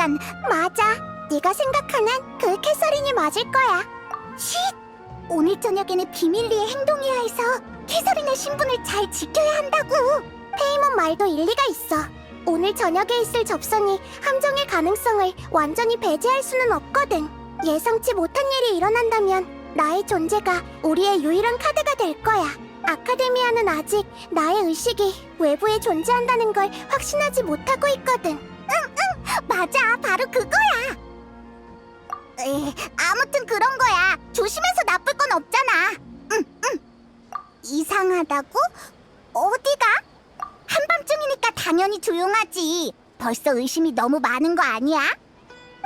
잠깐, 맞아. 네가 생각하는 그 캐서린이 맞을 거야. 쉿! 오늘 저녁에는 비밀리에 행동해야 해서 캐서린의 신분을 잘 지켜야 한다고. 페이몬 말도 일리가 있어. 오늘 저녁에 있을 접선이 함정의 가능성을 완전히 배제할 수는 없거든. 예상치 못한 일이 일어난다면 나의 존재가 우리의 유일한 카드가 될 거야. 아카데미아는 아직 나의 의식이 외부에 존재한다는 걸 확신하지 못하고 있거든. 응, 맞아. 바로 그거야. 아무튼 그런 거야. 조심해서 나쁠 건 없잖아. 응. 이상하다고? 어디가? 한밤중이니까 당연히 조용하지. 벌써 의심이 너무 많은 거 아니야?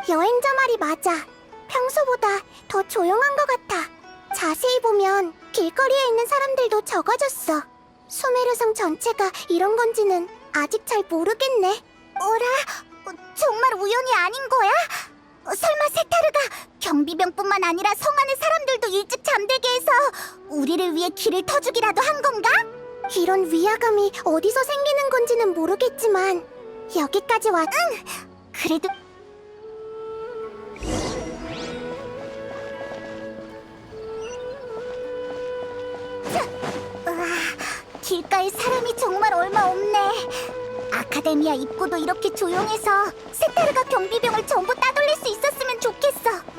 여행자 말이 맞아. 평소보다 더 조용한 것 같아. 자세히 보면 길거리에 있는 사람들도 적어졌어. 수메르성 전체가 이런 건지는 아직 잘 모르겠네. 어라? 정말 우연이 아닌 거야? 설마 세타르가 경비병뿐만 아니라 성 안의 사람들도 일찍 잠들게 해서 우리를 위해 길을 터주기라도 한 건가? 이런 위화감이 어디서 생기는 건지는 모르겠지만 여기까지 와. 응! 그래도 우와, 길가에 사람이 정말 얼마 없네. 아카데미아 입구도 이렇게 조용해서 세타르가 경비병을 전부 따돌릴 수 있었으면 좋겠어.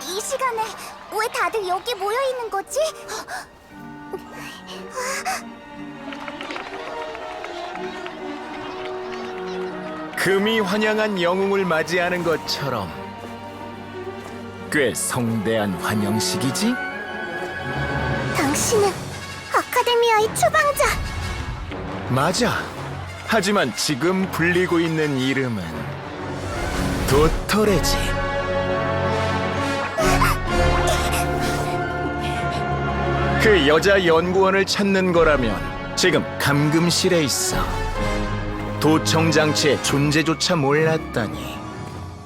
이 시간에 왜 다들 여기 모여 있는 거지? 금이 환영한 영웅을 맞이하는 것처럼 꽤 성대한 환영식이지? 당신은 아카데미아의 추방자. 맞아. 하지만 지금 불리고 있는 이름은 도토레지. 그 여자 연구원을 찾는 거라면 지금 감금실에 있어. 도청 장치의 존재조차 몰랐다니.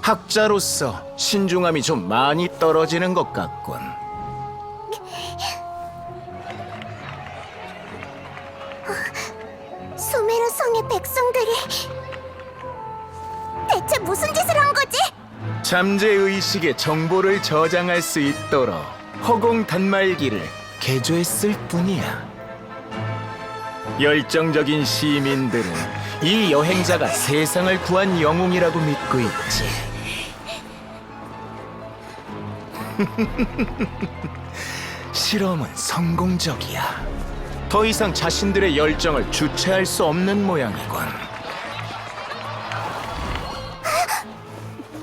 학자로서 신중함이 좀 많이 떨어지는 것 같군. 수메르 성의 백성들이 대체 무슨 짓을 한 거지? 잠재 의식의 정보를 저장할 수 있도록 허공 단말기를 개조했을 뿐이야. 열정적인 시민들은 이 여행자가 세상을 구한 영웅이라고 믿고 있지. 실험은 성공적이야. 더 이상 자신들의 열정을 주체할 수 없는 모양이군.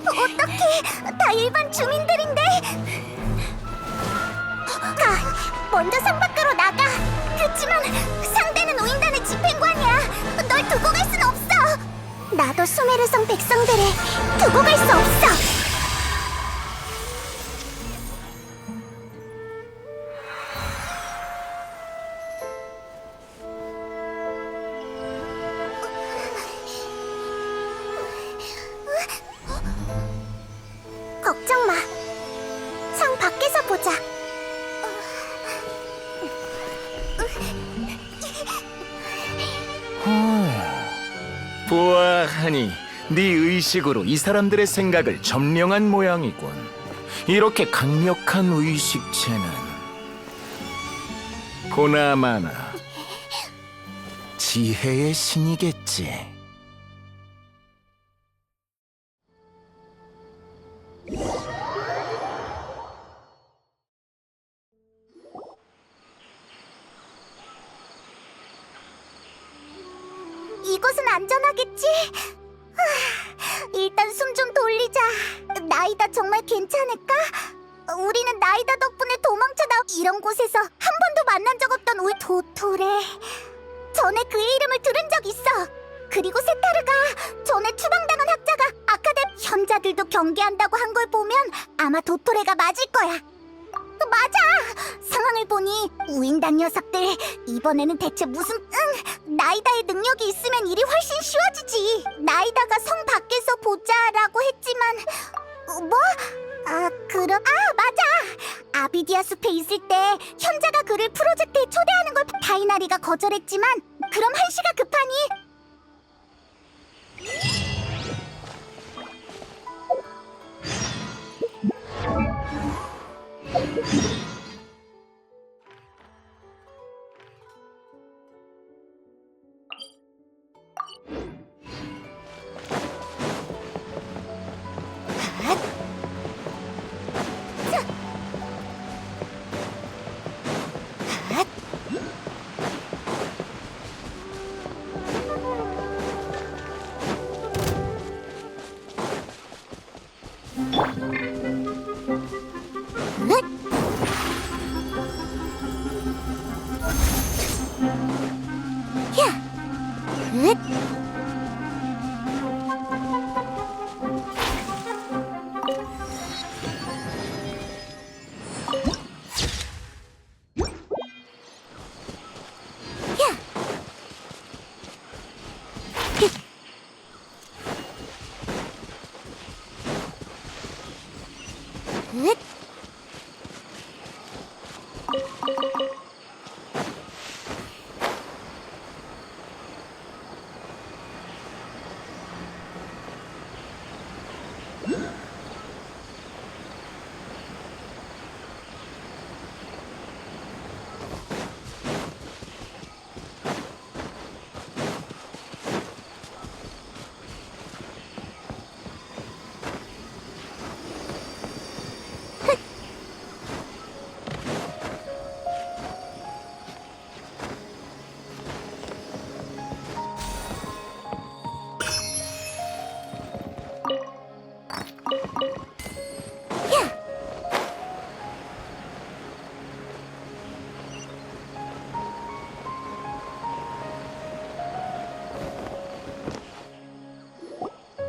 어떡해, 다 일반 주민들인데. 먼저 성 밖으로 나가. 그치만 상대는 우인단의 집행관이야. 널 두고 갈 순 없어. 나도 수메르성 백성들을 두고 갈 수 없어. 걱정 마. 성 밖에서 보자. 보아하니 네 의식으로 이 사람들의 생각을 점령한 모양이군. 이렇게 강력한 의식체는 보나마나 지혜의 신이겠지. 이곳은 안전하겠지? 일단 숨 좀 돌리자. 나이다 정말 괜찮을까? 우리는 나이다 덕분에 도망쳐 나온 이런 곳에서 한 번도 만난 적 없던 우리 도토레. 전에 그의 이름을 들은 적 있어. 그리고 세타르가 전에 추방당한 학자가 현자들도 경계한다고 한 걸 보면 아마 도토레가 맞을 거야. 맞아! 상황을 보니 우인단 녀석들 이번에는 대체 무슨 나이다의 능력이 있으면 일이 훨씬 쉬워지지. 나이다가 성 밖에서 보자라고 했지만 뭐? 맞아! 아비디아 숲에 있을 때 현자가 그를 프로젝트에 초대하는 걸 다이나리가 거절했지만 그럼 한시가 급하니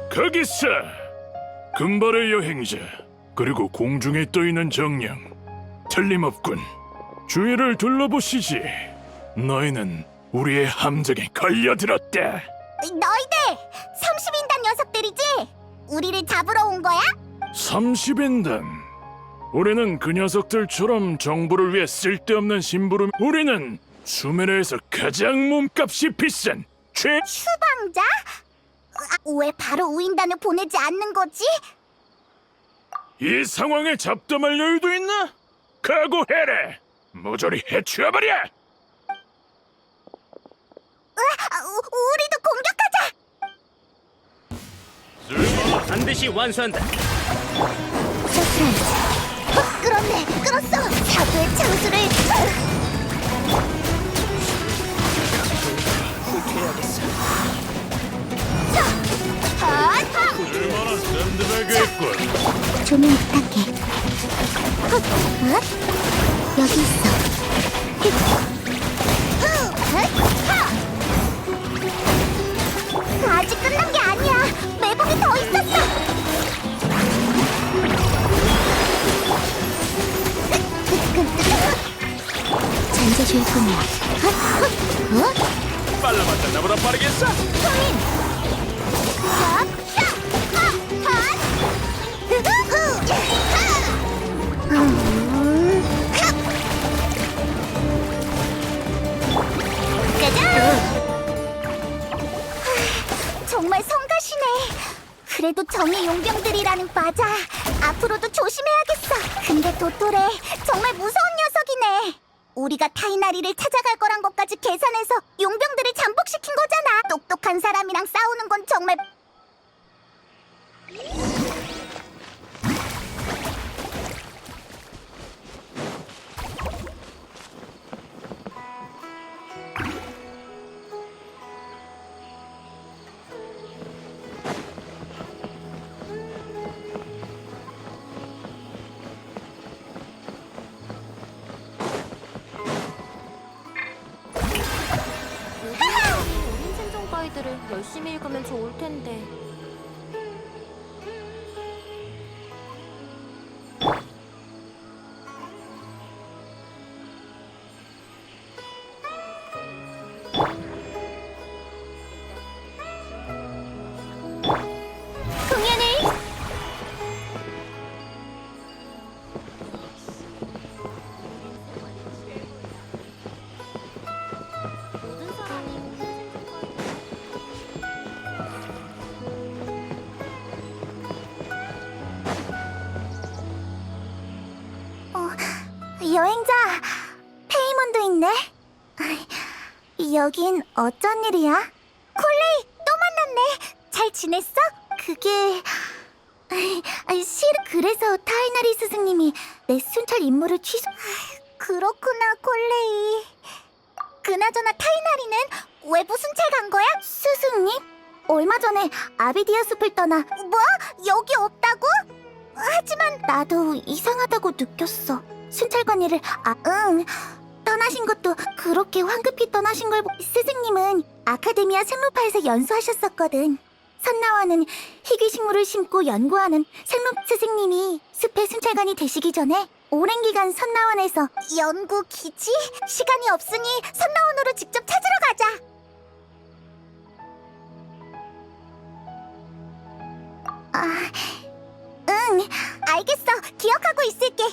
거기서! 금발의 여행자 그리고 공중에 떠있는 정령 틀림없군. 주위를 둘러보시지. 너희는 우리의 함정에 걸려들었다. 너희들 30인단 녀석들이지? 우리를 잡으러 온 거야? 30인단. 우리는 그 녀석들처럼 정부를 위해 쓸데없는 심부름. 우리는 수메르에서 가장 몸값이 비싼 추방자? 왜 바로 우인단을 보내지 않는 거지? 이 상황에 잡담할 여유도 있나? 각오해라. 모조리 해치워버려. 우리도 공격하자! 반드시 완수한다. 서프라이즈. 끌었네, 끌었어. 사부의 창수를. 얼마나 든든하겠군. 조명 부탁해. 여기 있어. 아직 끝난 게 아니야. 매복이 더 있었어. 잔재주의 꿈이야. 빨라봤자 나보다 빠르겠어. 정말 성가시네. 그래도 정의 용병들이라는 맞아. 앞으로도 조심해야겠어. 근데 도토레 정말 무서운 녀석이네. 우리가 타이나리를 찾아갈 거란 것까지 계산해서 용병들을 잠복시킨 거잖아. 똑똑한 사람이랑 싸우는 건 정말... 가이드를 열심히 읽으면 좋을 텐데. 공연을 모든 사람이 여행자 페이몬도 있네. 여긴 어쩐 일이야? 콜레이 또 만났네. 잘 지냈어? 그게 실 그래서 타이나리 스승님이 내 순찰 임무를 취소. 그렇구나 콜레이. 그나저나 타이나리는 외부 순찰 간 거야? 스승님? 얼마 전에 아비디아 숲을 떠나. 뭐? 여기 없다고? 하지만 나도 이상하다고 느꼈어. 순찰관 일을 응. 떠나신 것도 그렇게 황급히 떠나신 걸 스승님은 아카데미아 생로파에서 연수하셨었거든. 선나와는 희귀 식물을 심고 연구하는 생로 스승님이 숲의 순찰관이 되시기 전에 오랜 기간 선나원에서 연구 기지? 시간이 없으니 선나원으로 직접 찾으러 가자. 응, 알겠어. 기억하고 있을게.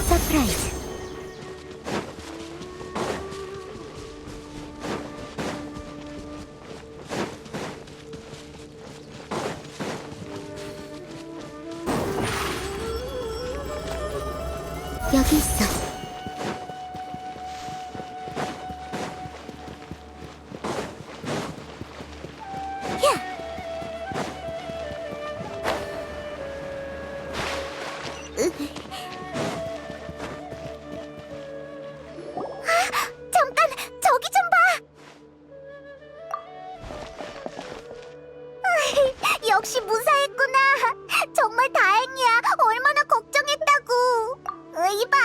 서프라이즈. 여기 있어. 잠깐, 저기 좀 봐. 역시 무사했구나. 정말 다행이야. 얼마나 걱정했다고. 이봐,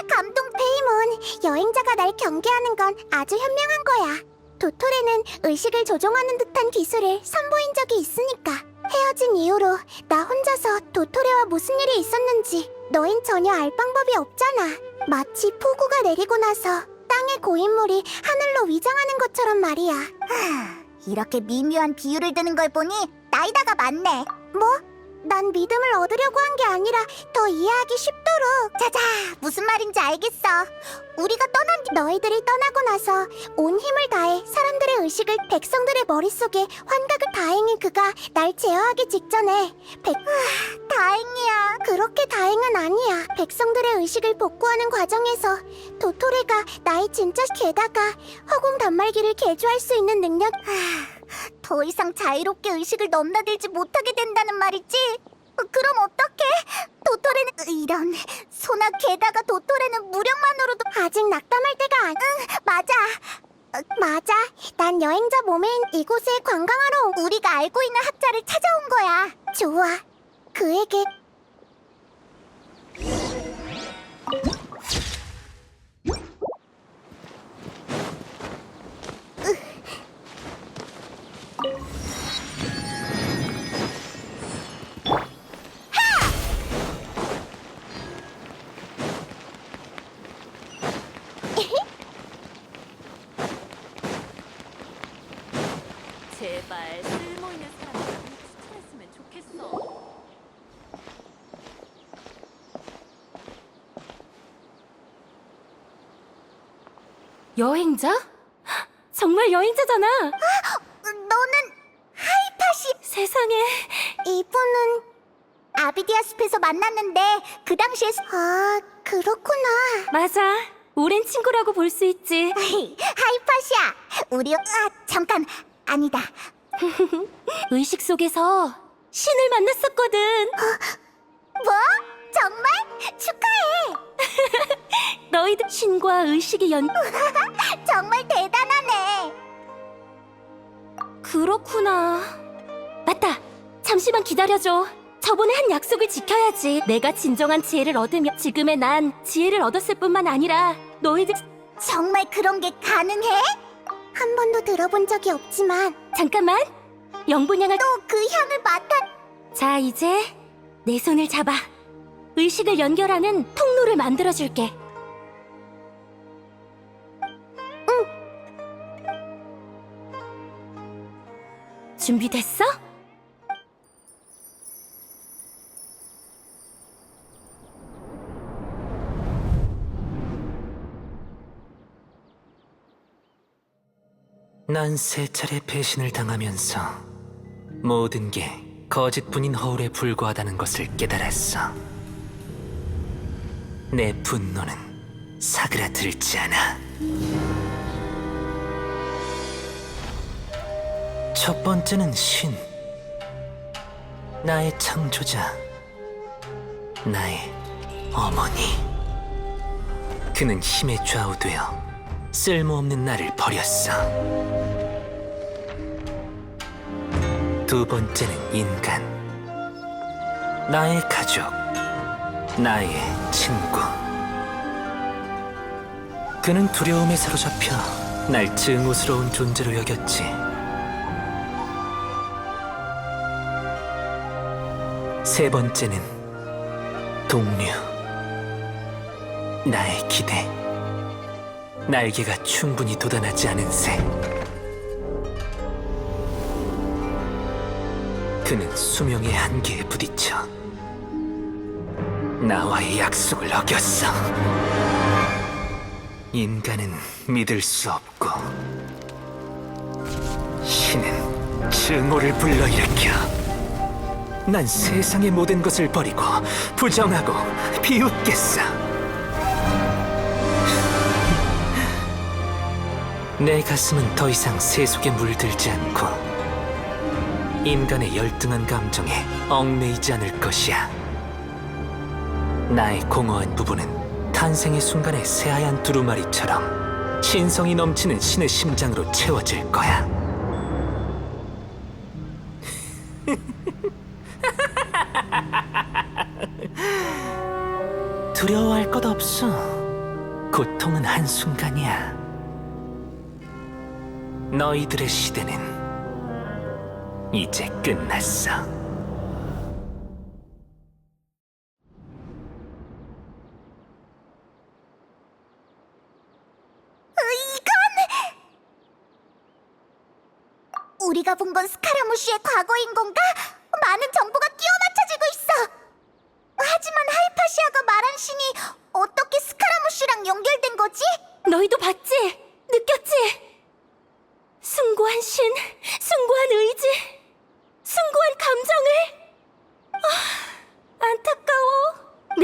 감동 페이몬. 여행자가 날 경계하는 건 아주 현명한 거야. 도토레는 의식을 조종하는 듯한 기술을 선보인 적이 있으니까. 헤어진 이후로 나 혼자서 도토레와 무슨 일이 있었는지 너흰 전혀 알 방법이 없잖아. 마치 폭우가 내리고 나서 땅의 고인물이 하늘로 위장하는 것처럼 말이야. 이렇게 미묘한 비유를 드는 걸 보니 나이다가 맞네. 뭐? 난 믿음을 얻으려고 한 게 아니라 더 이해하기 쉽도록. 자자, 무슨 말인지 알겠어. 우리가 떠난 뒤 너희들이 떠나고 나서 온 힘을 다해 사람들의 의식을 백성들의 머릿속에 환각을. 다행히 그가 날 제어하기 직전에 다행이야. 그렇게 다행은 아니야. 백성들의 의식을 복구하는 과정에서 도토레가 나의 진짜. 게다가 허공 단말기를 개조할 수 있는 능력. 더 이상 자유롭게 의식을 넘나들지 못하게 된다는 말이지? 그럼 어떡해? 도토레는 이런 소나 게다가 도토레는 무력만으로도 아직 낙담할 때가 맞아. 맞아. 난 여행자 몸에인 이곳에 관광하러 우리가 알고 있는 학자를 찾아온 거야. 좋아. 그에게 제발 쓸모있는 사람이랑 추천했으면 좋겠어. 여행자? 정말 여행자잖아. 너는 하이파시. 세상에. 이분은 아비디아 숲에서 만났는데 그 당시에 그렇구나. 맞아. 오랜 친구라고 볼 수 있지. 하이파시야. 우리 잠깐. 아니다. 의식 속에서 신을 만났었거든. 뭐? 정말? 축하해. 너희들 신과 의식이 정말 대단하네. 그렇구나. 맞다. 잠시만 기다려줘. 저번에 한 약속을 지켜야지. 내가 진정한 지혜를 얻으면 지금의 난 지혜를 얻었을 뿐만 아니라 너희들. 정말 그런 게 가능해? 한 번도 들어본 적이 없지만 잠깐만. 영분향을. 또 그 향을 맡아. 자, 이제 내 손을 잡아. 의식을 연결하는 통로를 만들어줄게. 준비됐어? 난 세 차례 배신을 당하면서 모든 게 거짓뿐인 허울에 불과하다는 것을 깨달았어. 내 분노는 사그라들지 않아. 첫 번째는 신, 나의 창조자, 나의 어머니. 그는 힘에 좌우되어 쓸모없는 나를 버렸어. 두 번째는 인간, 나의 가족, 나의 친구. 그는 두려움에 사로잡혀 날 증오스러운 존재로 여겼지. 세 번째는 동료, 나의 기대, 날개가 충분히 돋아나지 않은 새. 그는 수명의 한계에 부딪혀 나와의 약속을 어겼어. 인간은 믿을 수 없고 신은 증오를 불러일으켜. 난 세상의 모든 것을 버리고 부정하고 비웃겠어. 내 가슴은 더 이상 세속에 물들지 않고 인간의 열등한 감정에 얽매이지 않을 것이야. 나의 공허한 부분은 탄생의 순간의 새하얀 두루마리처럼 신성이 넘치는 신의 심장으로 채워질 거야. 두려워할 것 없어. 고통은 한순간이야. 너희들의 시대는 이제 끝났어. 우리가 본 건 스카라무시의 과거인 건가? 많은 정보가 끼워 맞춰지고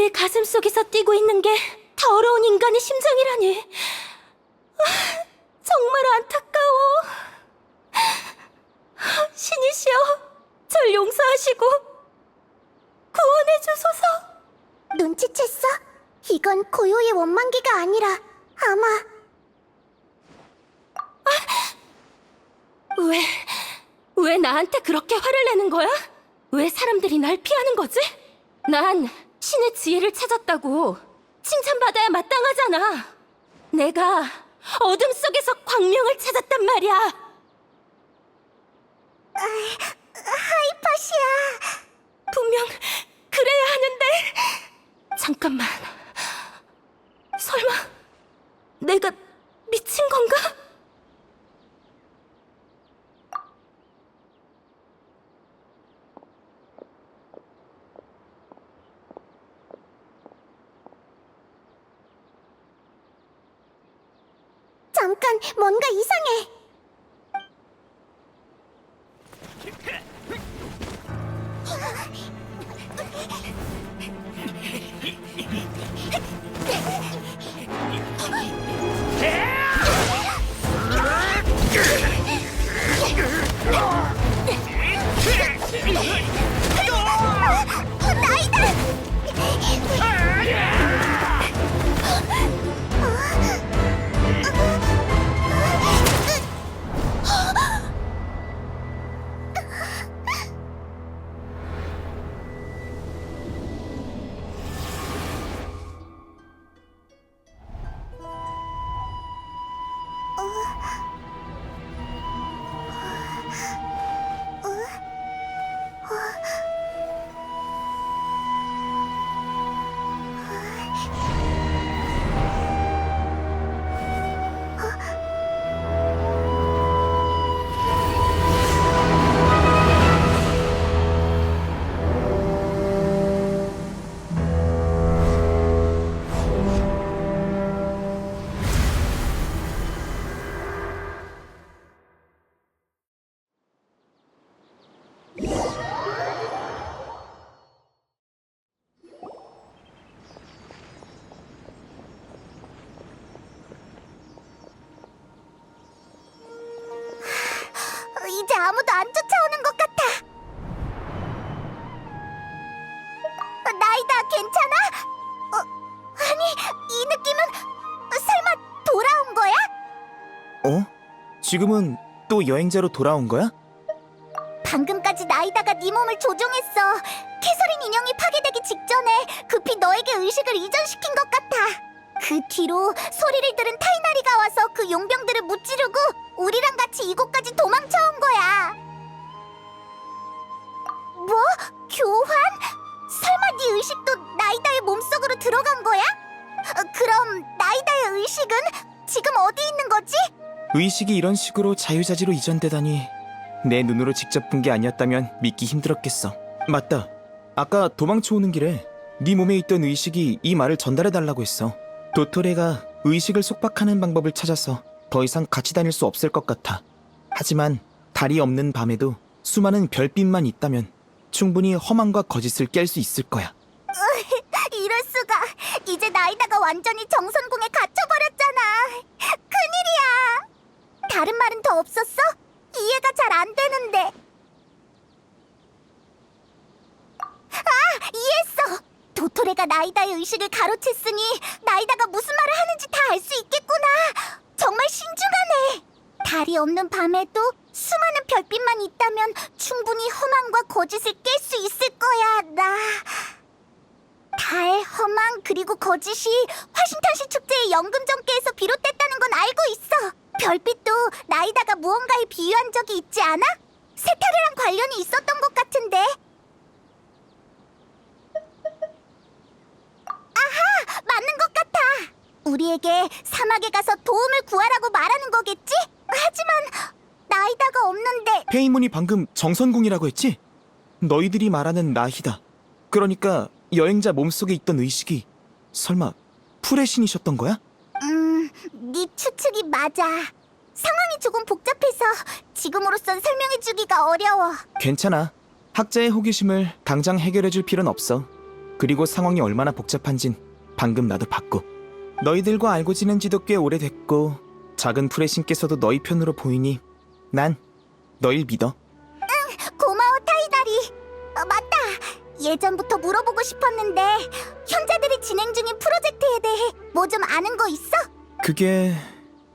내 가슴 속에서 뛰고 있는 게 더러운 인간의 심장이라니. 정말 안타까워. 신이시여, 절 용서하시고 구원해 주소서. 눈치챘어? 이건 고요의 원망기가 아니라 아마 왜 나한테 그렇게 화를 내는 거야? 왜 사람들이 날 피하는 거지? 난 신의 지혜를 찾았다고 칭찬받아야 마땅하잖아. 내가 어둠 속에서 광명을 찾았단 말이야. 하이파시아. 분명 그래야 하는데. 잠깐만. 설마 내가 미친 건가? 잠깐, 뭔가 이상해. 이제 아무도 안 쫓아오는 것 같아. 나이다, 괜찮아? 아니, 이 느낌은 설마 돌아온 거야? 어? 지금은 또 여행자로 돌아온 거야? 방금까지 나이다가 네 몸을 조종했어. 캐서린 인형이 파괴되기 직전에 급히 너에게 의식을 이전시킨 것 같아. 그 뒤로 소리를 들은 타이나리가 와서 그 용병들을 무찌르고 우리랑 같이 이곳까지 도망쳐온 거야. 뭐? 교환? 설마 네 의식도 나이다의 몸속으로 들어간 거야? 그럼 나이다의 의식은 지금 어디 있는 거지? 의식이 이런 식으로 자유자재로 이전되다니 내 눈으로 직접 본 게 아니었다면 믿기 힘들었겠어. 맞다. 아까 도망쳐 오는 길에 네 몸에 있던 의식이 이 말을 전달해달라고 했어. 도토레가 의식을 속박하는 방법을 찾아서 더 이상 같이 다닐 수 없을 것 같아. 하지만 달이 없는 밤에도 수많은 별빛만 있다면 충분히 험함과 거짓을 깰 수 있을 거야. 이럴 수가. 이제 나이다가 완전히 정선궁에 갇혀버렸잖아. 큰일이야. 다른 말은 더 없었어? 이해가 잘 안 되는데. 아, 이해했어. 도토레가 나이다의 의식을 가로챘으니 나이다가 무슨 말을 하는지 다 알 수 있겠구나. 정말 신중하네. 달이 없는 밤에도 수많은 별빛만 있다면 충분히 험함과 거짓을 깰 수 있을 거야. 달, 험함, 그리고 거짓이 화신탄시 축제의 연금전개에서 비롯됐다는 건 알고 있어. 별빛도 나이다가 무언가에 비유한 적이 있지 않아? 세타르랑 관련이 있었던 것 같은데. 아하! 맞는 것 같아! 우리에게 사막에 가서 도움을 구하라고 말하는 거겠지? 하지만 나이다가 없는데. 페이몬이 방금 정선궁이라고 했지? 너희들이 말하는 나희다. 그러니까 여행자 몸속에 있던 의식이 설마 풀의 신이셨던 거야? 네 추측이 맞아. 상황이 조금 복잡해서 지금으로선 설명해주기가 어려워. 괜찮아. 학자의 호기심을 당장 해결해줄 필요는 없어. 그리고 상황이 얼마나 복잡한진 방금 나도 봤고. 너희들과 알고 지낸 지도 꽤 오래됐고 작은 풀의 신께서도 너희 편으로 보이니 난 너희 믿어. 고마워, 타이다리. 맞다. 예전부터 물어보고 싶었는데 현자들이 진행 중인 프로젝트에 대해 뭐 좀 아는 거 있어? 그게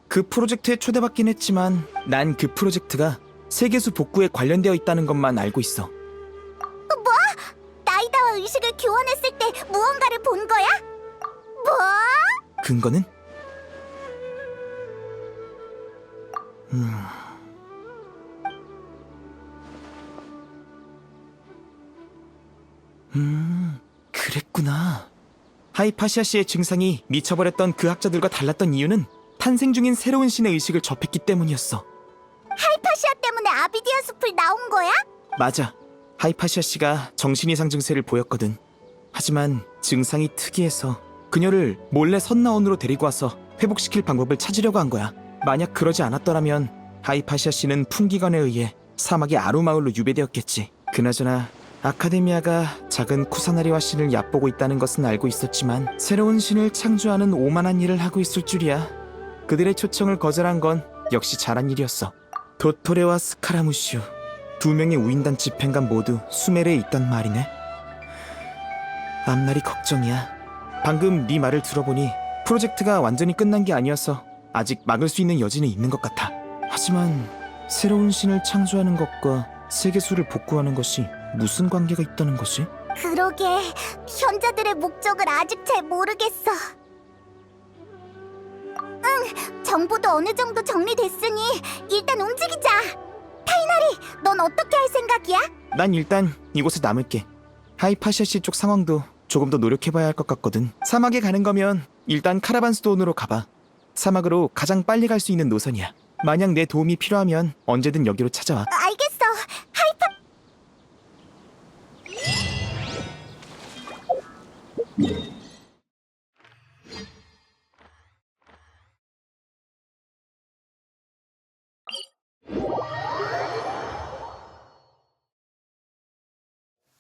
그 프로젝트에 초대받긴 했지만 난 그 프로젝트가 세계수 복구에 관련되어 있다는 것만 알고 있어. 뭐? 나이다와 의식을 교환했을 때 무언가를 본 거야? 뭐? 근거는? 그랬구나. 하이파시아 씨의 증상이 미쳐버렸던 그 학자들과 달랐던 이유는 탄생 중인 새로운 신의 의식을 접했기 때문이었어. 하이파시아 때문에 아비디아 숲을 나온 거야? 맞아. 하이파시아 씨가 정신이상 증세를 보였거든. 하지만 증상이 특이해서 그녀를 몰래 선나원으로 데리고 와서 회복시킬 방법을 찾으려고 한 거야. 만약 그러지 않았더라면 하이파시아 씨는 풍기관에 의해 사막의 아루마을로 유배되었겠지. 그나저나 아카데미아가 작은 쿠사나리와 신을 얕보고 있다는 것은 알고 있었지만 새로운 신을 창조하는 오만한 일을 하고 있을 줄이야. 그들의 초청을 거절한 건 역시 잘한 일이었어. 도토레와 스카라무슈 두 명의 우인단 집행관 모두 수메르에 있단 말이네. 앞날이 걱정이야. 방금 네 말을 들어보니 프로젝트가 완전히 끝난 게 아니어서 아직 막을 수 있는 여지는 있는 것 같아. 하지만 새로운 신을 창조하는 것과 세계수를 복구하는 것이 무슨 관계가 있다는 것이? 그러게, 현자들의 목적을 아직 잘 모르겠어. 응, 정보도 어느 정도 정리됐으니 일단 움직이자. 타이나리, 넌 어떻게 할 생각이야? 난 일단 이곳에 남을게. 하이파시아 씨 쪽 상황도 조금 더 노력해봐야 할 것 같거든. 사막에 가는 거면 일단 카라반 스톤으로 가봐. 사막으로 가장 빨리 갈 수 있는 노선이야. 만약 내 도움이 필요하면 언제든 여기로 찾아와. 알겠어. 하이파...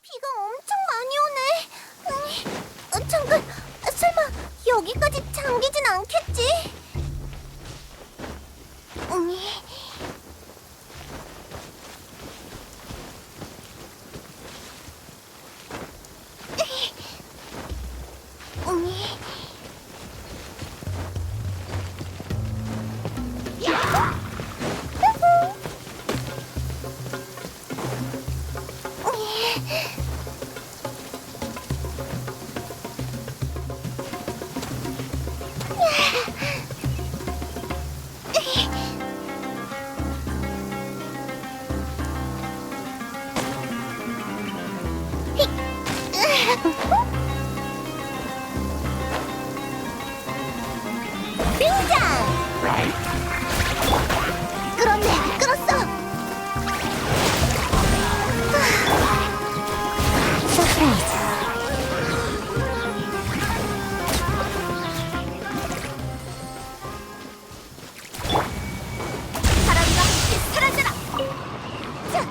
비가 엄청 많이 오네. 잠깐, 설마 여기까지 잠기진 않겠지? 등장! 끌었네, 끌었어! 서프라이즈. 바람과 함께 사라져라! 자!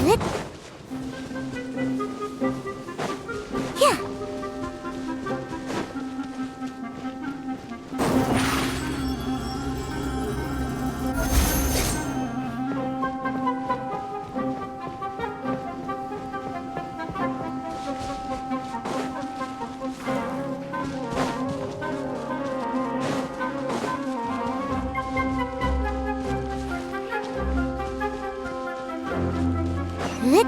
으잇. 야. 으잇.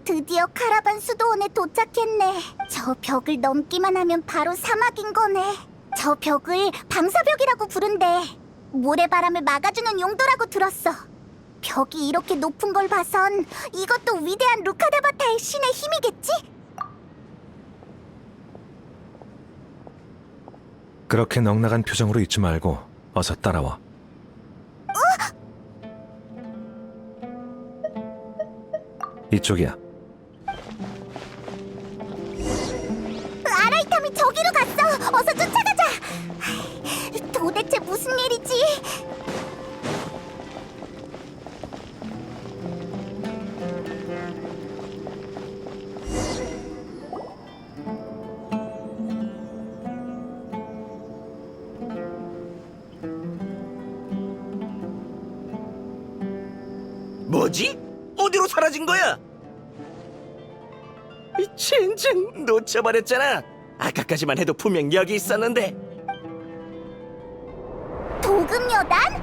드디어 카라반 수도원에 도착했네. 저 벽을 넘기만 하면 바로 사막인 거네. 저 벽을 방사벽이라고 부른대. 모래바람을 막아주는 용도라고 들었어. 벽이 이렇게 높은 걸 봐선 이것도 위대한 루카다바타의 신의 힘이겠지? 그렇게 넉나간 표정으로 있지 말고 어서 따라와. 이쪽이야. 아라이탐이 저기로 갔어. 어서 쫓아가자. 도대체 무슨 일이지? 뭐지? 어디로 사라진 거야? 젠장 놓쳐버렸잖아. 아까까지만 해도 분명 여기 있었는데. 도금여단?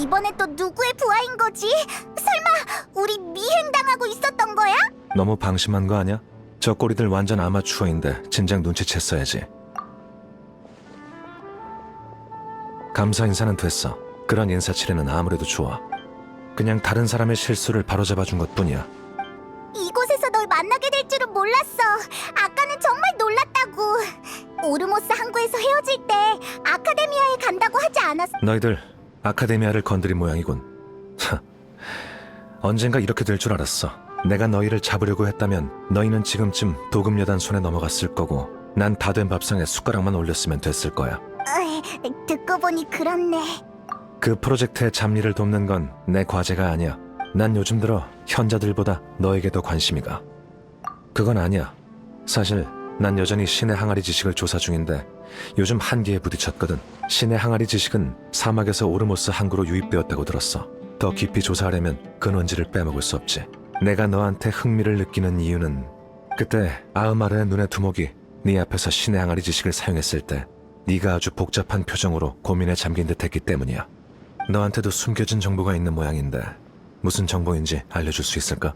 이번에 또 누구의 부하인 거지? 설마 우리 미행당하고 있었던 거야? 너무 방심한 거 아니야? 저 꼬리들 완전 아마추어인데 진작 눈치챘어야지. 감사 인사는 됐어. 그런 인사치레는 아무래도 좋아. 그냥 다른 사람의 실수를 바로잡아준 것뿐이야. 이곳에서 널 만나게 될 줄은 몰랐어. 아까는 정말 놀랐다고. 오르모스 항구에서 헤어질 때 아카데미아에 간다고 하지 않았어? 너희들 아카데미아를 건드린 모양이군. 하, 언젠가 이렇게 될 줄 알았어. 내가 너희를 잡으려고 했다면 너희는 지금쯤 도금여단 손에 넘어갔을 거고 난 다 된 밥상에 숟가락만 올렸으면 됐을 거야. 듣고 보니 그렇네. 그 프로젝트의 잡일을 돕는 건 내 과제가 아니야. 난 요즘 들어 현자들보다 너에게 더 관심이 가. 그건 아니야. 사실 난 여전히 신의 항아리 지식을 조사 중인데 요즘 한계에 부딪혔거든. 신의 항아리 지식은 사막에서 오르모스 항구로 유입되었다고 들었어. 더 깊이 조사하려면 근원지를 빼먹을 수 없지. 내가 너한테 흥미를 느끼는 이유는 그때 아흐마르의 눈의 두목이 네 앞에서 신의 항아리 지식을 사용했을 때 네가 아주 복잡한 표정으로 고민에 잠긴 듯 했기 때문이야. 너한테도 숨겨진 정보가 있는 모양인데 무슨 정보인지 알려줄 수 있을까?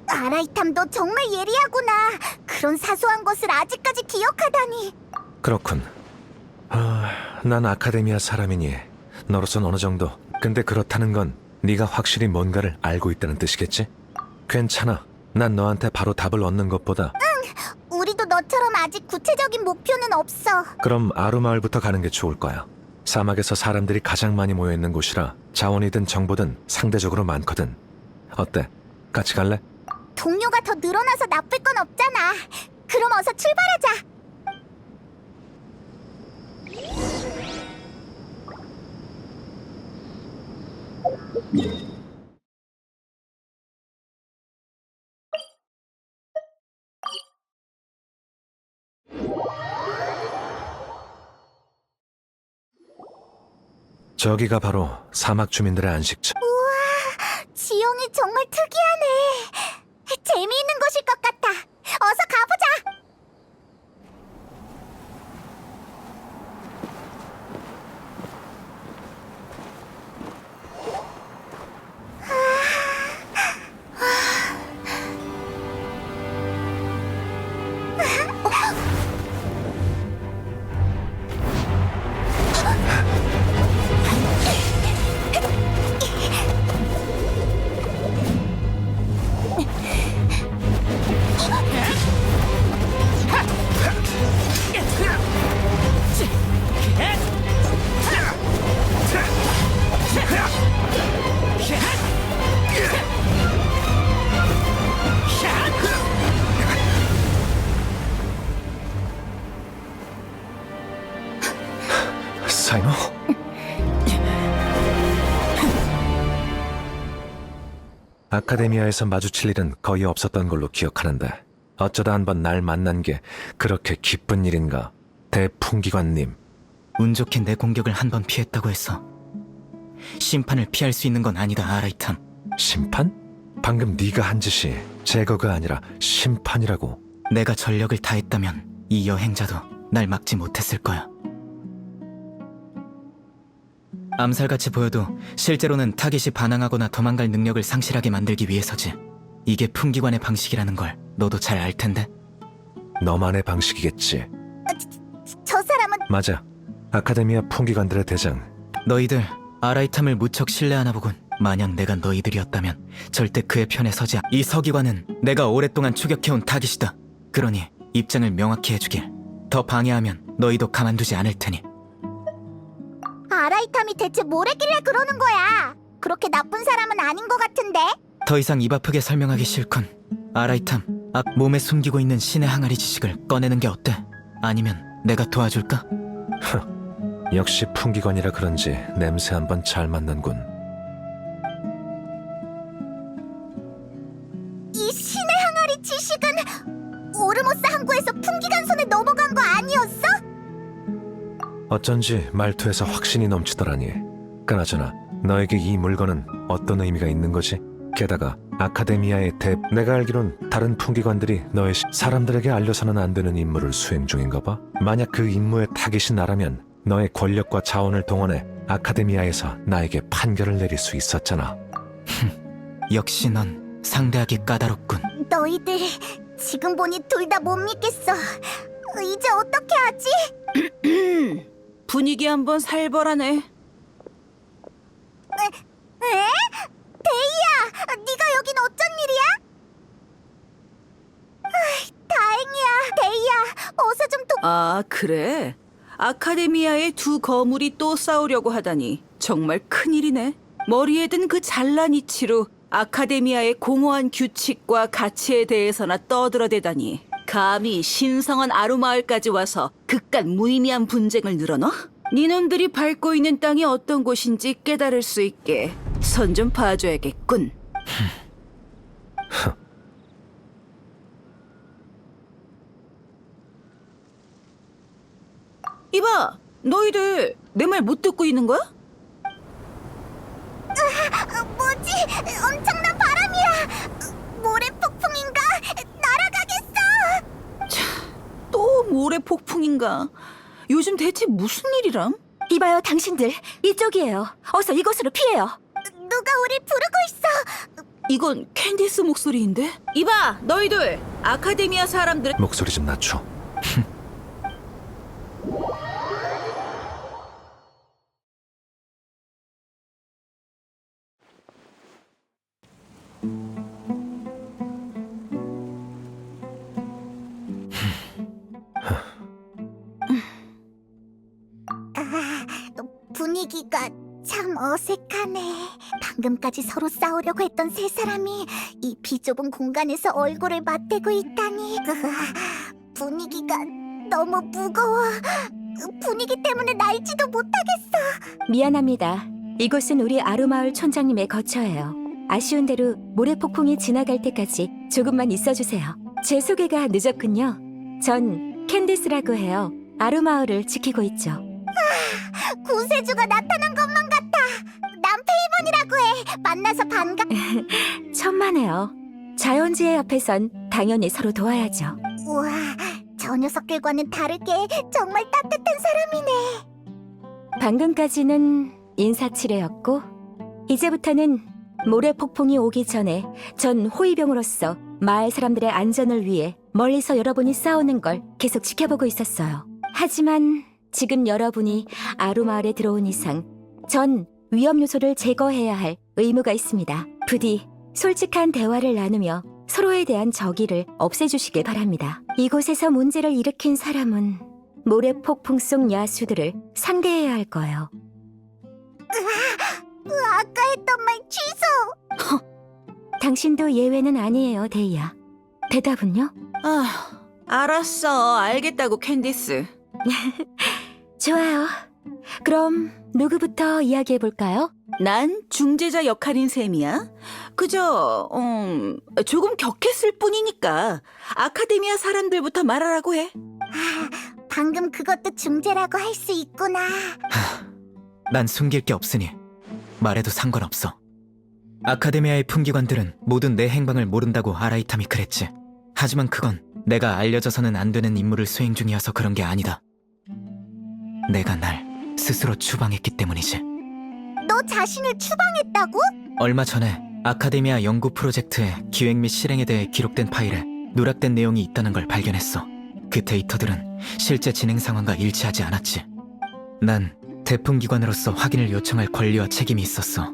아라이탐 너 정말 예리하구나. 그런 사소한 것을 아직까지 기억하다니. 그렇군. 난 아카데미아 사람이니 너로선 어느 정도. 근데 그렇다는 건 네가 확실히 뭔가를 알고 있다는 뜻이겠지? 괜찮아. 난 너한테 바로 답을 얻는 것보다 우리도 너처럼 아직 구체적인 목표는 없어. 그럼 아루마을부터 가는 게 좋을 거야. 사막에서 사람들이 가장 많이 모여있는 곳이라 자원이든 정보든 상대적으로 많거든. 어때? 같이 갈래? 동료가 더 늘어나서 나쁠 건 없잖아. 그럼 어서 출발하자. 저기가 바로 사막 주민들의 안식처. 지형이 정말 특이하네. 재미있는 곳일 것 같아. 어서 가보자. 아카데미아에서 마주칠 일은 거의 없었던 걸로 기억하는데 어쩌다 한번 날 만난 게 그렇게 기쁜 일인가? 대풍기관님, 운 좋게 내 공격을 한 번 피했다고 해서 심판을 피할 수 있는 건 아니다, 아라이탐. 심판? 방금 네가 한 짓이 제거가 아니라 심판이라고. 내가 전력을 다했다면 이 여행자도 날 막지 못했을 거야. 암살같이 보여도 실제로는 타깃이 반항하거나 도망갈 능력을 상실하게 만들기 위해서지. 이게 풍기관의 방식이라는 걸 너도 잘 알 텐데. 너만의 방식이겠지. 저 사람은 맞아. 아카데미아 풍기관들의 대장. 너희들 아라이탐을 무척 신뢰하나 보군. 만약 내가 너희들이었다면 절대 그의 편에 서지 이 서기관은 내가 오랫동안 추격해온 타깃이다. 그러니 입장을 명확히 해주길. 더 방해하면 너희도 가만두지 않을 테니. 아라이탐이 대체 뭘 했길래 그러는 거야? 그렇게 나쁜 사람은 아닌 것 같은데? 더 이상 입 아프게 설명하기 싫군. 아라이탐, 몸에 숨기고 있는 신의 항아리 지식을 꺼내는 게 어때? 아니면 내가 도와줄까? 역시 풍기관이라 그런지 냄새 한번 잘 맡는군. 이 신의 항아리 지식은 오르모스 항구에서 풍기관 손에 넘어간 거 아니었어? 어쩐지 말투에서 확신이 넘치더라니. 그나저나 너에게 이 물건은 어떤 의미가 있는 거지? 게다가 아카데미아의 내가 알기론 다른 풍기관들이 너의 사람들에게 알려서는 안 되는 임무를 수행 중인가 봐. 만약 그 임무의 타깃이 나라면 너의 권력과 자원을 동원해 아카데미아에서 나에게 판결을 내릴 수 있었잖아. 역시 넌 상대하기 까다롭군. 너희들 지금 보니 둘 다 못 믿겠어. 이제 어떻게 하지? 분위기 한번 살벌하네. 에? 데이야, 네가 여긴 어쩐 일이야? 다행이야, 데이야. 어서 좀 아, 그래? 아카데미아의 두 거물이 또 싸우려고 하다니 정말 큰일이네. 머리에 든 그 잘난 이치로 아카데미아의 공허한 규칙과 가치에 대해서나 떠들어대다니. 감히 신성한 아루마을까지 와서 그깟 무의미한 분쟁을 늘어놔? 니놈들이 밟고 있는 땅이 어떤 곳인지 깨달을 수 있게 선 좀 봐줘야겠군. 이봐, 너희들 내 말 못 듣고 있는 거야? 뭐지? 엄청난 바람이야. 모래 폭풍인가? 날아가겠어. 또 모래 폭풍인가? 요즘 대체 무슨 일이람? 이봐요, 당신들. 이쪽이에요. 어서 이곳으로 피해요. 누가 우릴 부르고 있어. 이건 캔디스 목소리인데? 이봐, 너희들 아카데미아 사람들 목소리 좀 낮춰. 분위기가 참 어색하네. 방금까지 서로 싸우려고 했던 세 사람이 이 비좁은 공간에서 얼굴을 맞대고 있다니. 분위기가 너무 무거워. 분위기 때문에 날지도 못하겠어. 미안합니다. 이곳은 우리 아루마을 촌장님의 거처예요. 아쉬운 대로 모래폭풍이 지나갈 때까지 조금만 있어주세요. 제 소개가 늦었군요. 전 캔디스라고 해요. 아루마을을 지키고 있죠. 구세주가 나타난 것만 같아. 난 페이몬이라고 해. 만나서 반가. 천만에요. 자연지혜 옆에선 당연히 서로 도와야죠. 우와, 저 녀석들과는 다르게 정말 따뜻한 사람이네. 방금까지는 인사치레였고 이제부터는 모래폭풍이 오기 전에 전 호위병으로서 마을 사람들의 안전을 위해 멀리서 여러분이 싸우는 걸 계속 지켜보고 있었어요. 하지만 지금 여러분이 아루마을에 들어온 이상 전 위험 요소를 제거해야 할 의무가 있습니다. 부디 솔직한 대화를 나누며 서로에 대한 적의를 없애주시길 바랍니다. 이곳에서 문제를 일으킨 사람은 모래폭풍 속 야수들을 상대해야 할 거예요. 아까 했던 말 취소. 당신도 예외는 아니에요, 데이야. 대답은요? 아, 알았어. 알겠다고, 캔디스. 좋아요. 그럼 누구부터 이야기해볼까요? 난 중재자 역할인 셈이야. 그저 조금 격했을 뿐이니까 아카데미아 사람들부터 말하라고 해. 방금 그것도 중재라고 할 수 있구나. 난 숨길 게 없으니 말해도 상관없어. 아카데미아의 품기관들은 모두 내 행방을 모른다고 아라이탐이 그랬지. 하지만 그건 내가 알려져서는 안 되는 임무를 수행 중이어서 그런 게 아니다. 내가 날 스스로 추방했기 때문이지. 너 자신을 추방했다고? 얼마 전에 아카데미아 연구 프로젝트의 기획 및 실행에 대해 기록된 파일에 누락된 내용이 있다는 걸 발견했어. 그 데이터들은 실제 진행 상황과 일치하지 않았지. 난 대품기관으로서 확인을 요청할 권리와 책임이 있었어.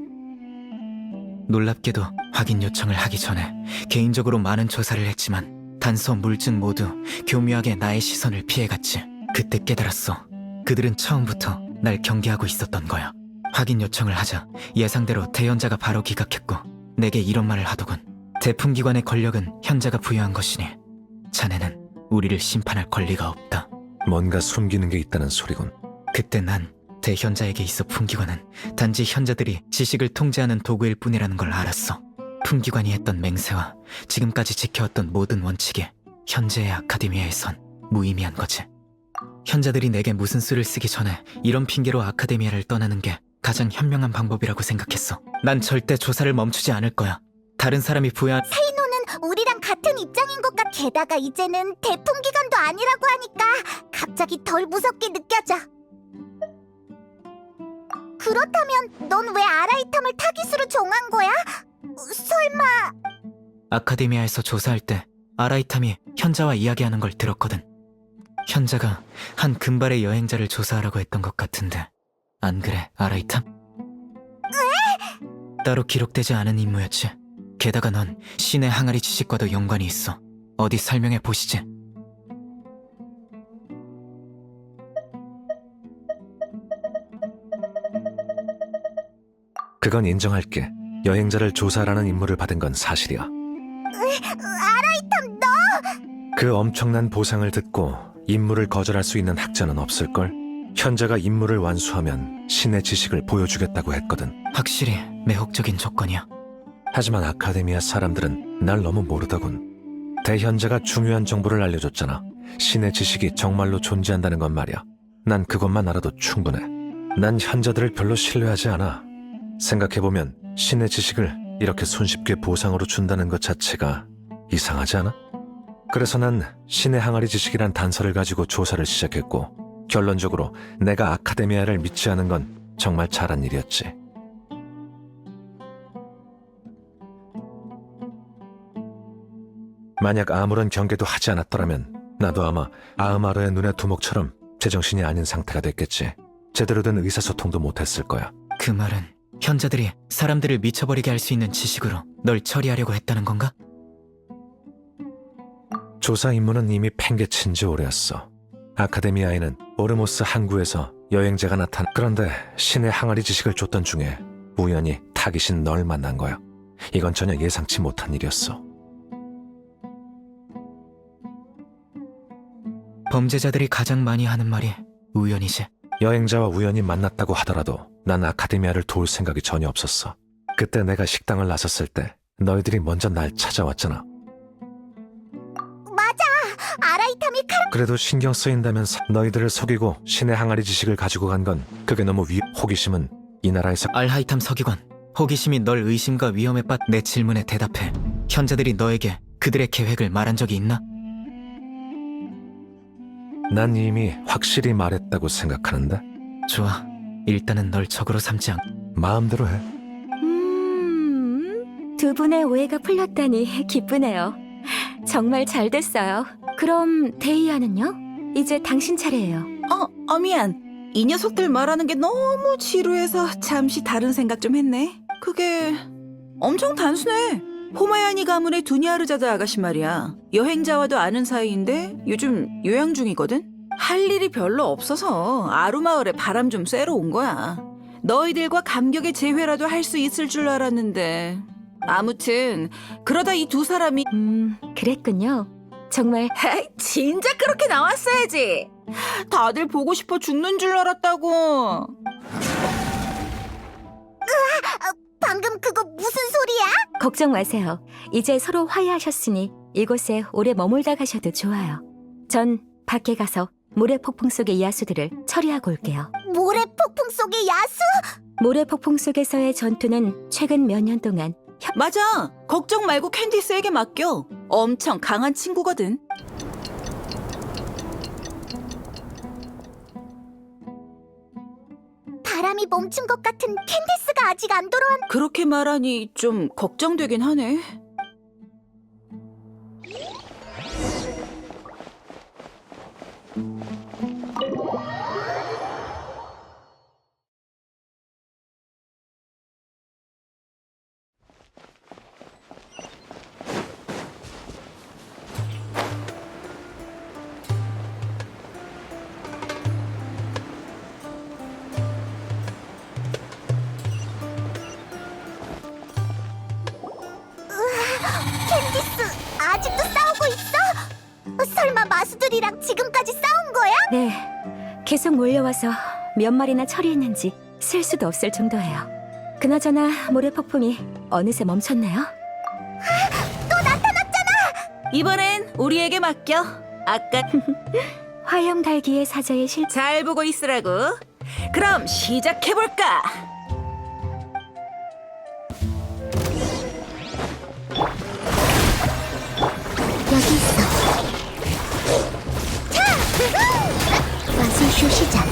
놀랍게도 확인 요청을 하기 전에 개인적으로 많은 조사를 했지만 단서, 물증 모두 교묘하게 나의 시선을 피해갔지. 그때 깨달았어. 그들은 처음부터 날 경계하고 있었던 거야. 확인 요청을 하자 예상대로 대현자가 바로 기각했고 내게 이런 말을 하더군. 대품기관의 권력은 현자가 부여한 것이니 자네는 우리를 심판할 권리가 없다. 뭔가 숨기는 게 있다는 소리군. 그때 난 대현자에게 있어 품기관은 단지 현자들이 지식을 통제하는 도구일 뿐이라는 걸 알았어. 품기관이 했던 맹세와 지금까지 지켜왔던 모든 원칙이 현재의 아카데미아에선 무의미한 거지. 현자들이 내게 무슨 수를 쓰기 전에 이런 핑계로 아카데미아를 떠나는 게 가장 현명한 방법이라고 생각했어. 난 절대 조사를 멈추지 않을 거야. 다른 사람이 부여한 세이노는 우리랑 같은 입장인 것 같. 게다가 이제는 대품기관도 아니라고 하니까 갑자기 덜 무섭게 느껴져. 그렇다면 넌 왜 아라이탐을 타깃으로 정한 거야? 설마... 아카데미아에서 조사할 때 아라이탐이 현자와 이야기하는 걸 들었거든. 현자가 한 금발의 여행자를 조사하라고 했던 것 같은데 안 그래, 아라이탐? 왜? 따로 기록되지 않은 임무였지. 게다가 넌 신의 항아리 지식과도 연관이 있어. 어디 설명해 보시지. 그건 인정할게. 여행자를 조사하라는 임무를 받은 건 사실이야. 아라이탐 너! 그 엄청난 보상을 듣고 임무를 거절할 수 있는 학자는 없을걸? 현자가 임무를 완수하면 신의 지식을 보여주겠다고 했거든. 확실히 매혹적인 조건이야. 하지만 아카데미아 사람들은 날 너무 모르더군. 대현자가 중요한 정보를 알려줬잖아. 신의 지식이 정말로 존재한다는 건 말이야. 난 그것만 알아도 충분해. 난 현자들을 별로 신뢰하지 않아. 생각해보면 신의 지식을 이렇게 손쉽게 보상으로 준다는 것 자체가 이상하지 않아? 그래서 난 신의 항아리 지식이란 단서를 가지고 조사를 시작했고 결론적으로 내가 아카데미아를 믿지 않은 건 정말 잘한 일이었지. 만약 아무런 경계도 하지 않았더라면 나도 아마 아흐마르의 눈의 두목처럼 제정신이 아닌 상태가 됐겠지. 제대로 된 의사소통도 못했을 거야. 그 말은 현자들이 사람들을 미쳐버리게 할 수 있는 지식으로 널 처리하려고 했다는 건가? 조사 임무는 이미 팽개친 지 오래였어. 아카데미아에는 오르모스 항구에서 여행자가 나타나. 그런데 신의 항아리 지식을 줬던 중에 우연히 타깃인 널 만난 거야. 이건 전혀 예상치 못한 일이었어. 범죄자들이 가장 많이 하는 말이 우연이지. 여행자와 우연히 만났다고 하더라도 난 아카데미아를 도울 생각이 전혀 없었어. 그때 내가 식당을 나섰을 때 너희들이 먼저 날 찾아왔잖아. 맞아! 아라이탐이 그래도 신경 쓰인다면서 너희들을 속이고 신의 항아리 지식을 가지고 간 건 그게 너무 호기심은 이 나라에서. 알하이탐 서기관, 호기심이 널 의심과 위험에 빠뜨린 내 질문에 대답해. 현자들이 너에게 그들의 계획을 말한 적이 있나? 난 이미 확실히 말했다고 생각하는데. 좋아, 일단은 널 적으로 삼지 않... 마음대로 해. 두 분의 오해가 풀렸다니 기쁘네요. 정말 잘 됐어요. 그럼 데이아는요? 이제 당신 차례예요. 미안. 이 녀석들 말하는 게 너무 지루해서 잠시 다른 생각 좀 했네. 그게 엄청 단순해. 포마야니 가문의 두니아르자드 아가씨 말이야. 여행자와도 아는 사이인데 요즘 요양 중이거든? 할 일이 별로 없어서 아루마을에 바람 좀 쐬러 온 거야. 너희들과 감격의 재회라도 할 수 있을 줄 알았는데. 아무튼 그러다 이 두 사람이 그랬군요. 정말 진작 그렇게 나왔어야지. 다들 보고 싶어 죽는 줄 알았다고. 방금 그거 무슨 소리야? 걱정 마세요. 이제 서로 화해하셨으니 이곳에 오래 머물다 가셔도 좋아요. 전 밖에 가서 모래 폭풍 속의 야수들을 처리하고 올게요. 모래 폭풍 속의 야수? 모래 폭풍 속에서의 전투는 최근 몇 년 동안 맞아. 걱정 말고 캔디스에게 맡겨. 엄청 강한 친구거든. 바람이 멈춘 것 같은 캔디스가 아직 안 돌아왔... 그렇게 말하니 좀 걱정되긴 하네. 캔디스 아직도 싸우고 있어? 설마 마수들이랑 지금까지 싸운 거야? 네, 계속 몰려와서 몇 마리나 처리했는지 셀 수도 없을 정도예요. 그나저나 모래 폭풍이 어느새 멈췄네요. 또 나타났잖아! 이번엔 우리에게 맡겨. 아까 화염 달기의 사자의 실 잘 보고 있으라고. 그럼 시작해볼까? 여기 있어. 자! 마술쇼 시작.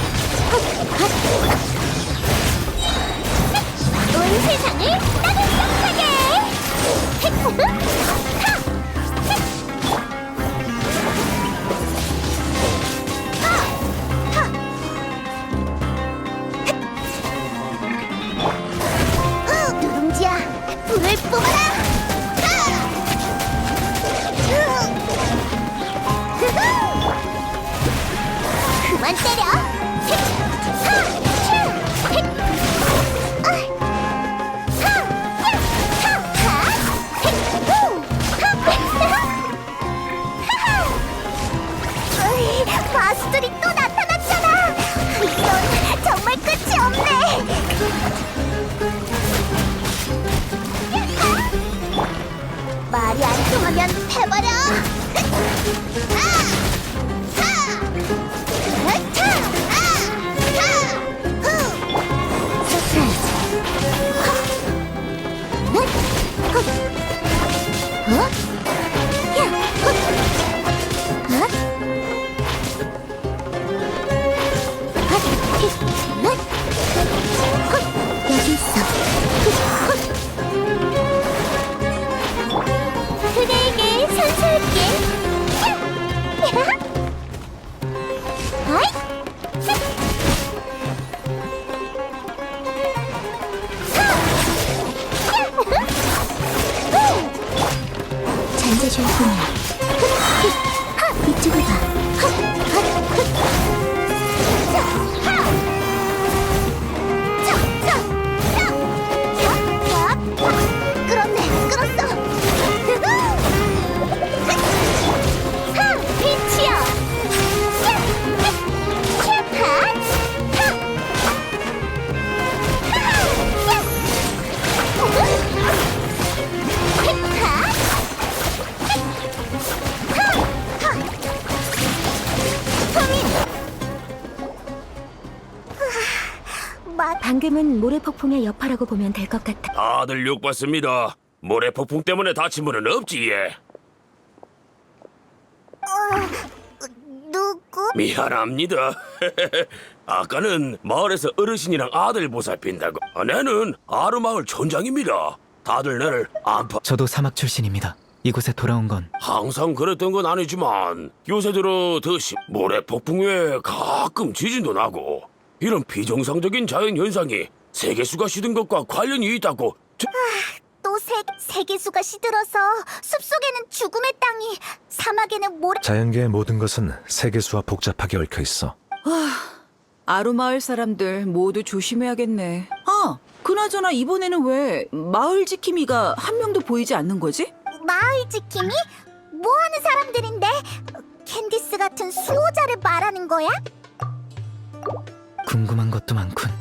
온 세상을 따뜻하게! 누룽지야, 불을 뿜어라! 그만 때려! 마수들이 또 나타났잖아! 이건 정말 끝이 없네! 말이 안 통하면 해버려! 여기 있어. 그대에게 선사할게. 아이! 잔재주였군요. 이쪽을 봐. 끌었네, 끌었어. 빛이여. 방금은 모래 폭풍의 여파라고 보면 될 것 같아. 다들 욕받습니다. 모래 폭풍 때문에 다친 분은 없지, 예. 누구? 미안합니다. 아까는 마을에서 어르신이랑 아들 보살핀다고. 내는 아르마을 촌장입니다. 다들 나를 안파. 저도 사막 출신입니다. 이곳에 돌아온 건 항상 그랬던 건 아니지만 요새 들어 모래 폭풍 외에 가끔 지진도 나고 이런 비정상적인 자연 현상이 세계수가 시든 것과 관련이 있다고. 또 세계수가 시들어서 숲속에는 죽음의 땅이, 사막에는 모래... 자연계의 모든 것은 세계수와 복잡하게 얽혀 있어. 아루마을 사람들 모두 조심해야겠네. 아, 그나저나 이번에는 왜 마을 지킴이가 한 명도 보이지 않는 거지? 마을 지킴이? 뭐하는 사람들인데? 캔디스 같은 수호자를 말하는 거야? 궁금한 것도 많군.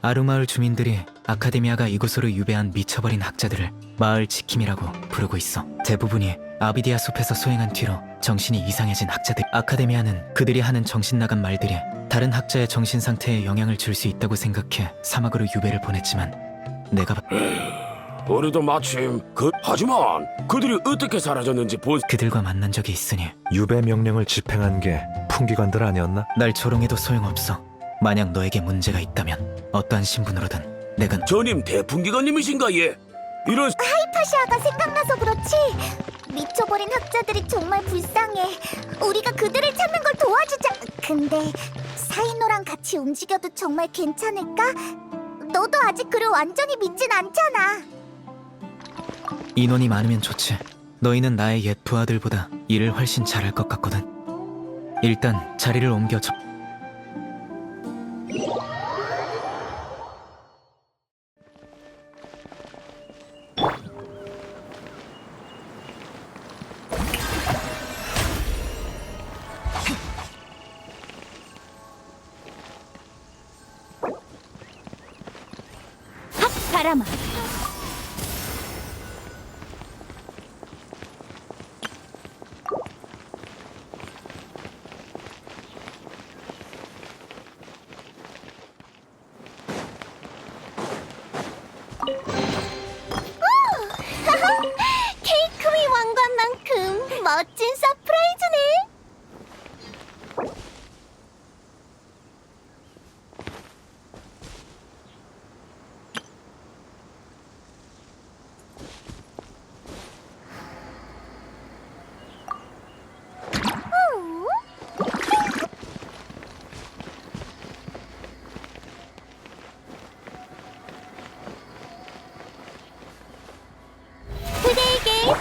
아루마을 주민들이 아카데미아가 이곳으로 유배한 미쳐버린 학자들을 마을 지킴이라고 부르고 있어. 대부분이 아비디아 숲에서 소행한 뒤로 정신이 이상해진 학자들. 아카데미아는 그들이 하는 정신 나간 말들이 다른 학자의 정신 상태에 영향을 줄 수 있다고 생각해 사막으로 유배를 보냈지만 내가 우리도 마침 하지만 그들이 어떻게 사라졌는지 본 그들과 만난 적이 있으니 유배 명령을 집행한 게 풍기관들 아니었나? 날 조롱해도 소용없어. 만약 너에게 문제가 있다면 어떠한 신분으로든 내가 전임 대풍기관님이신가 예? 이런 하이파시아가 생각나서 그렇지. 미쳐버린 학자들이 정말 불쌍해. 우리가 그들을 찾는 걸 도와주자. 근데 사이노랑 같이 움직여도 정말 괜찮을까? 너도 아직 그를 완전히 믿진 않잖아. 인원이 많으면 좋지. 너희는 나의 옛 부하들보다 일을 훨씬 잘할 것 같거든. 일단 자리를 옮겨. 바람아. 케이크위 왕관만큼 멋진 서프라이즈네. 그대에게